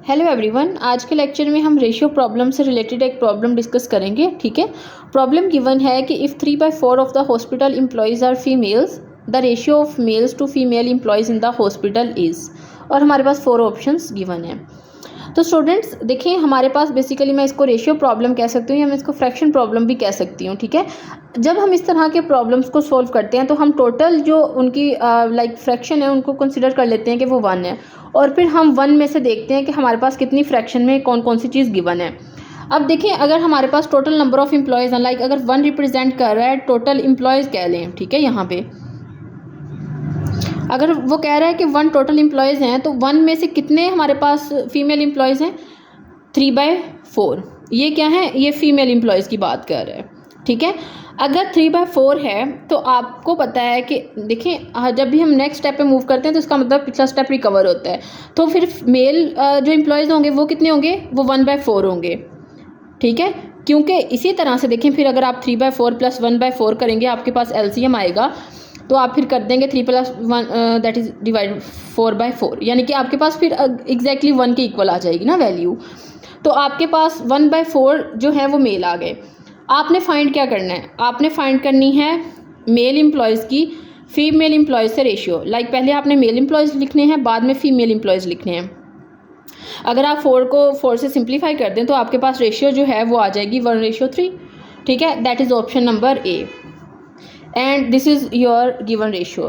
Hello everyone, आज के lecture में हम रेशियो प्रॉब्लम से रिलेटेड एक प्रॉब्लम डिस्कस करेंगे। ठीक है, प्रॉब्लम गिवन है कि if 3/4 of the hospital employees are females, the ratio of males to female employees in the hospital is. और हमारे पास 4 ऑप्शंस गिवन है। तो स्टूडेंट्स देखिए, हमारे पास बेसिकली मैं इसको रेशियो प्रॉब्लम कह सकती हूँ या मैं इसको फ्रैक्शन प्रॉब्लम भी कह सकती हूँ। ठीक है, जब हम इस तरह के प्रॉब्लम्स को सॉल्व करते हैं तो हम टोटल जो उनकी फ्रैक्शन है उनको कंसिडर कर लेते हैं कि वो 1 है, और फिर हम 1 में से देखते हैं कि हमारे पास कितनी फ्रैक्शन में कौन कौन सी चीज़ गिवन है। अब देखिए, अगर हमारे पास total number of employees like अगर 1 रिप्रेजेंट कर रहा है टोटल एम्प्लॉयज़ कह लें। ठीक है, यहाँ पे अगर वो कह रहा है कि 1 टोटल एम्प्लॉयज़ हैं तो 1 में से कितने हमारे पास फीमेल एम्प्लॉयज़ हैं? 3/4। ये क्या है? ये फीमेल एम्प्लॉयज़ की बात कर रहा है। ठीक है, अगर 3/4 है तो आपको पता है कि देखिए, जब भी हम नेक्स्ट स्टेप पे मूव करते हैं तो इसका मतलब पिछला स्टेप रिकवर होता है। तो फिर मेल जो एम्प्लॉयज़ होंगे वो कितने होंगे? वो 1/4 होंगे। ठीक है, क्योंकि इसी तरह से देखें, फिर अगर आप 3/4 + 1/4 करेंगे आपके पास एलसीएम आएगा, तो आप फिर कर देंगे 3 + 1 दैट इज़ डिवाइड 4/4, यानी कि आपके पास फिर एग्जैक्टली 1 के इक्वल आ जाएगी ना वैल्यू। तो आपके पास 1/4 जो है वो मेल आ गए। आपने फाइंड क्या करना है? आपने फाइंड करनी है मेल एम्प्लॉयज़ की फीमेल एम्प्लॉयज़ से रेशियो। लाइक पहले आपने मेल एम्प्लॉयज़ लिखने हैं, बाद में फीमेल एम्प्लॉयज़ लिखने हैं। अगर आप 4 को 4 से सिंप्लीफाई कर दें तो आपके पास रेशियो जो है वो आ जाएगी 1/3। ठीक है, that is option number A, and this is your given ratio.